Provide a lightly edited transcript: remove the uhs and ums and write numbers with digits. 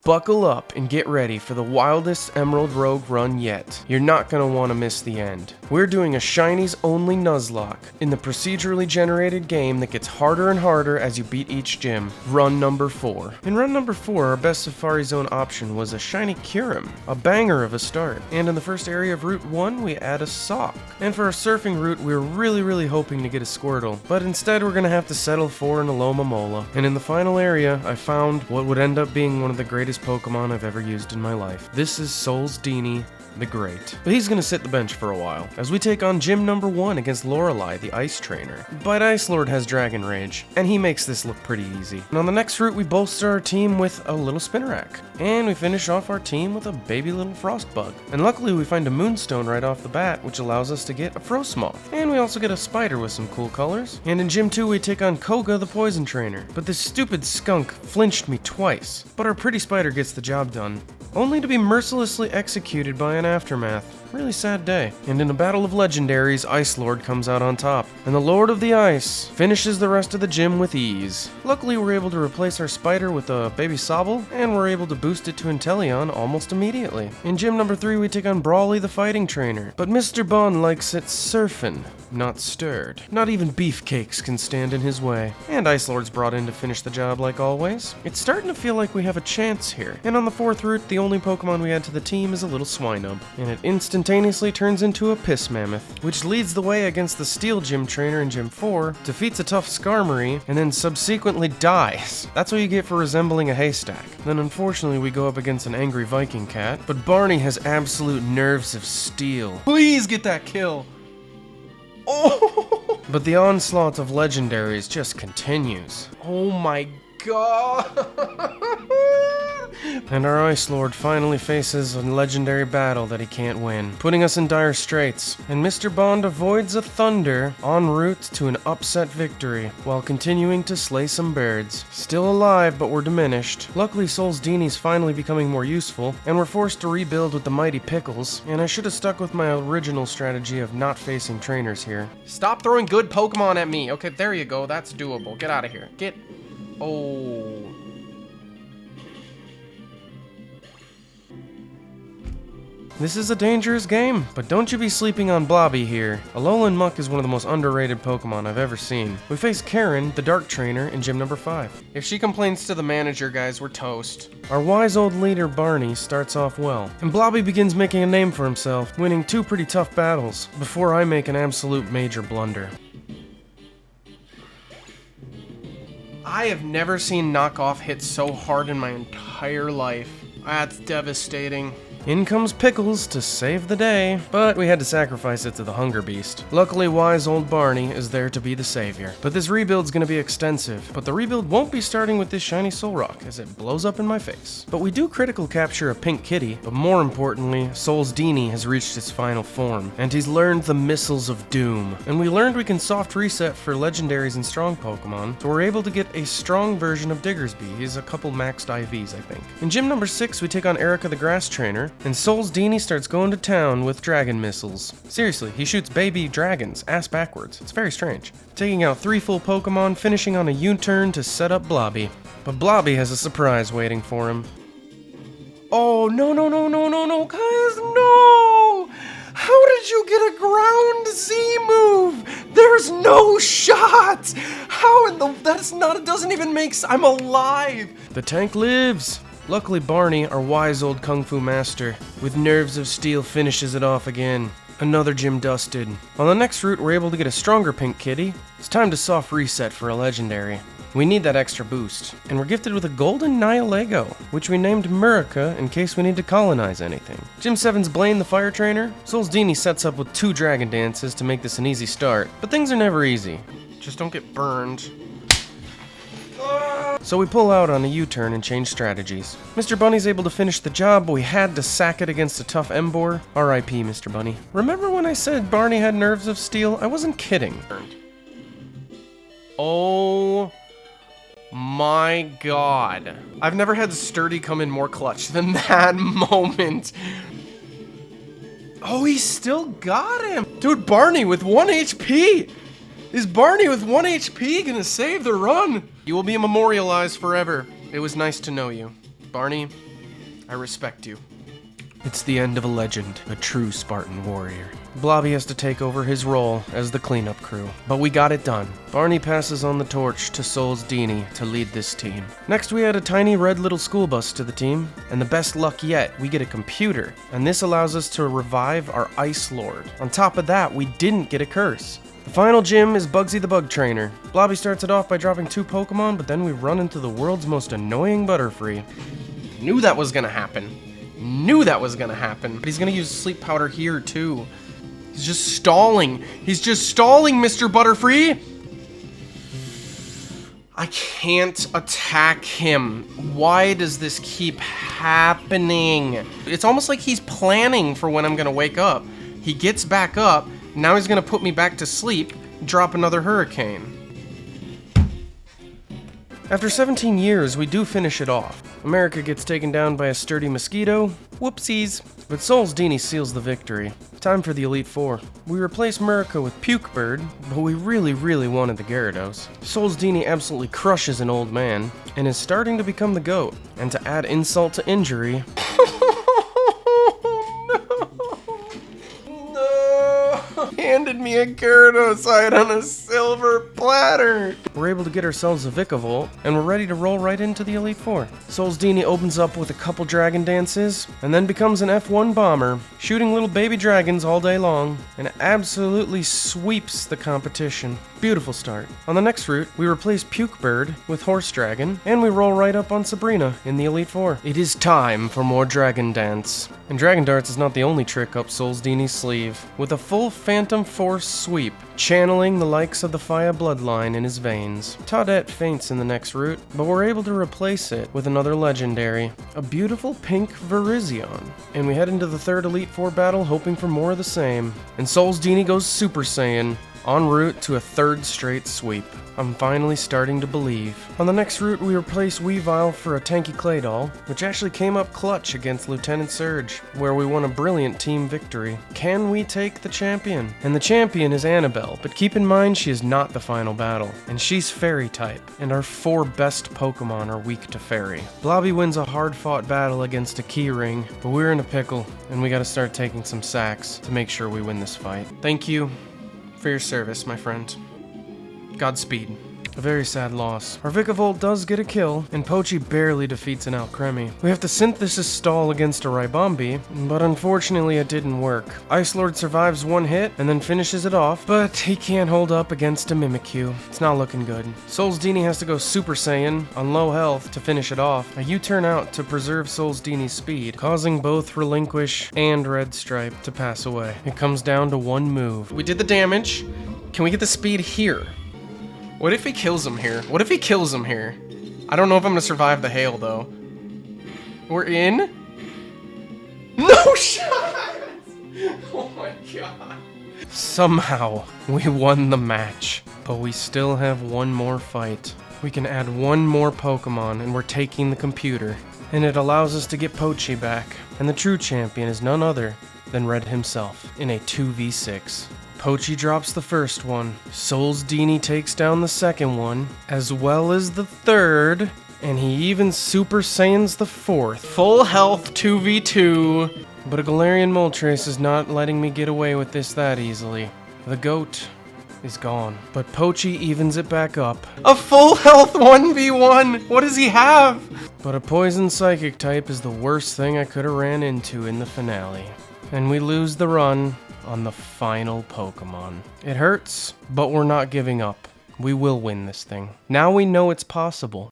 buckle up and get ready for the wildest Emerald Rogue run yet. You're not going to want to miss the end. We're doing a Shinies only Nuzlocke in the procedurally generated game that gets harder and harder as you beat each gym. Run number 4. In run number 4, our best Safari Zone option was a Shiny Kyurem, a banger of a start. And in the first area of Route 1, we add a Sock. And for our surfing route, we were really hoping to get a Squirtle, but instead we're going to have to settle for an Alomomola. And in the final area, I found what would end up being one of the greatest Pokemon I've ever used in my life. This is Solsdini the Great. But he's gonna sit the bench for a while, as we take on gym number 1 against Lorelei, the Ice Trainer. But Ice Lord has Dragon Rage, and he makes this look pretty easy. And on the next route, we bolster our team with a little Spinarak. And we finish off our team with a baby little Frostbug. And luckily we find a Moonstone right off the bat, which allows us to get a Frostmoth. And we also get a Spider with some cool colors. And in gym 2, we take on Koga, the Poison Trainer. But this stupid skunk flinched me twice. But our pretty Spider gets the job done, only to be mercilessly executed by an aftermath. Really sad day. And in a battle of legendaries, Ice Lord comes out on top, and the Lord of the Ice finishes the rest of the gym with ease. Luckily, we're able to replace our Spider with a baby Sobble, and we're able to boost it to Inteleon almost immediately. In gym number 3, we take on Brawly the Fighting Trainer, but Mr. Bond likes it surfin', not stirred. Not even beefcakes can stand in his way. And Ice Lord's brought in to finish the job like always. It's starting to feel like we have a chance here. And on the 4th route, the only Pokemon we add to the team is a little Swinub, and it instantaneously turns into a Piss Mammoth, which leads the way against the Steel Gym Trainer in Gym 4, defeats a tough Skarmory, and then subsequently dies. That's what you get for resembling a haystack. Then unfortunately we go up against an angry Viking cat, but Barney has absolute nerves of steel. Please get that kill! Oh! But the onslaught of legendaries just continues. Oh my god! And our Ice Lord finally faces a legendary battle that he can't win, putting us in dire straits. And Mr. Bond avoids a Thunder en route to an upset victory, while continuing to slay some birds. Still alive, but we're diminished. Luckily, Solsdini's finally becoming more useful, and we're forced to rebuild with the mighty Pickles, and I should have stuck with my original strategy of not facing trainers here. Stop throwing good Pokemon at me! Okay, there you go, that's doable. Get out of here. Get... Oh... This is a dangerous game, but don't you be sleeping on Blobby here. Alolan Muck is one of the most underrated Pokemon I've ever seen. We face Karen, the Dark Trainer, in gym number 5. If she complains to the manager, guys, we're toast. Our wise old leader, Barney, starts off well, and Blobby begins making a name for himself, winning 2 pretty tough battles, before I make an absolute major blunder. I have never seen knockoff hit so hard in my entire life. That's devastating. In comes Pickles to save the day, but we had to sacrifice it to the Hunger Beast. Luckily, wise old Barney is there to be the savior. But this rebuild's gonna be extensive, but the rebuild won't be starting with this shiny Solrock, as it blows up in my face. But we do critical capture a Pink Kitty, but more importantly, Solsdini has reached its final form, and he's learned the Missiles of Doom. And we learned we can soft reset for legendaries and strong Pokemon, so we're able to get a strong version of Diggersby. He's a couple maxed IVs, I think. In gym number 6, we take on Erica the Grass Trainer, and Solsdini starts going to town with dragon missiles. Seriously, he shoots baby dragons, ass backwards. It's very strange. Taking out 3 full Pokemon, finishing on a U-turn to set up Blobby. But Blobby has a surprise waiting for him. Oh, no, guys, no! How did you get a ground Z move? There's no shot! How in the... it doesn't even make sense. I'm alive! The tank lives! Luckily, Barney, our wise old Kung Fu master, with nerves of steel finishes it off again. Another gym dusted. On the next route, we're able to get a stronger Pink Kitty. It's time to soft reset for a legendary. We need that extra boost, and we're gifted with a golden Nihilego, which we named Murica in case we need to colonize anything. Gym 7's Blaine the Fire Trainer. Solsdini sets up with 2 Dragon Dances to make this an easy start, but things are never easy. Just don't get burned. So we pull out on a U-turn and change strategies. Mr. Bunny's able to finish the job, but we had to sack it against a tough Emboar. R.I.P. Mr. Bunny. Remember when I said Barney had nerves of steel? I wasn't kidding. Oh my god. I've never had Sturdy come in more clutch than that moment. Oh, he still got him. Dude, Barney with 1 HP. Is Barney with 1 HP gonna save the run? You will be memorialized forever. It was nice to know you. Barney, I respect you. It's the end of a legend, a true Spartan warrior. Blobby has to take over his role as the cleanup crew, but we got it done. Barney passes on the torch to Souls Dini to lead this team. Next we add a tiny red little school bus to the team, and the best luck yet, we get a computer, and this allows us to revive our Ice Lord. On top of that, we didn't get a curse. The final gym is Bugsy the Bug Trainer. Blobby starts it off by dropping 2 Pokemon, but then we run into the world's most annoying Butterfree. Knew that was gonna happen. Knew that was gonna happen. But he's gonna use Sleep Powder here too. He's just stalling. He's just stalling, Mr. Butterfree! I can't attack him. Why does this keep happening? It's almost like he's planning for when I'm gonna wake up. He gets back up, now he's gonna put me back to sleep, drop another Hurricane. After 17 years, we do finish it off. America gets taken down by a sturdy mosquito. Whoopsies. But Souls Dini seals the victory. Time for the Elite Four. We replace America with Puke Bird, but we really wanted the Gyarados. Souls Dini absolutely crushes an old man, and is starting to become the GOAT. And to add insult to injury... handed me a Gyarados on a silver platter. We're able to get ourselves a Vikavolt, and we're ready to roll right into the Elite Four. Souls Dini opens up with a couple Dragon Dances, and then becomes an F1 bomber, shooting little baby dragons all day long, and absolutely sweeps the competition. Beautiful start. On the next route, we replace Puke Bird with Horse Dragon, and we roll right up on Sabrina in the Elite Four. It is time for more Dragon Dance. And Dragon Darts is not the only trick up Souls Dini's sleeve. With a full Phantom Force sweep, channeling the likes of the Fire bloodline in his veins. Toadette faints in the next route, but we're able to replace it with another legendary, a beautiful pink Virizion. And we head into the third Elite Four battle hoping for more of the same. And Souls Dini goes Super Saiyan, en route to a third straight sweep. I'm finally starting to believe. On the next route, we replace Weavile for a tanky Claydol, which actually came up clutch against Lieutenant Surge, where we won a brilliant team victory. Can we take the champion? And the champion is Annabelle, but keep in mind she is not the final battle, and she's Fairy type, and our 4 best Pokemon are weak to Fairy. Blobby wins a hard-fought battle against a Keyring, but we're in a pickle, and we gotta start taking some sacks to make sure we win this fight. Thank you for your service, my friend. Godspeed. A very sad loss. Our Vikavolt does get a kill, and Pochi barely defeats an Alcremie. We have to synthesis stall against a Ribombi, but unfortunately it didn't work. Ice Lord survives 1 hit, and then finishes it off, but he can't hold up against a Mimikyu. It's not looking good. Souls Dini has to go Super Saiyan on low health to finish it off. A U-turn out to preserve Souls Dini's speed, causing both Relinquish and Red Stripe to pass away. It comes down to 1 move. We did the damage. Can we get the speed here? What if he kills him here? What if he kills him here? I don't know if I'm gonna survive the hail, though. We're in? No shot! Oh my god. Somehow, we won the match. But we still have 1 more fight. We can add 1 more Pokemon, and we're taking the computer. And it allows us to get Pochi back. And the true champion is none other than Red himself in a 2v6. Pochi drops the first one, Souls Dini takes down the second one, as well as the third, and he even Super Saiyans the 4th. Full health 2v2, but a Galarian Moltres is not letting me get away with this that easily. The GOAT is gone, but Pochi evens it back up. A full health 1v1! What does he have? But a poison psychic type is the worst thing I could have ran into in the finale. And we lose the run on the final Pokemon. It hurts, but we're not giving up. We will win this thing. Now we know it's possible.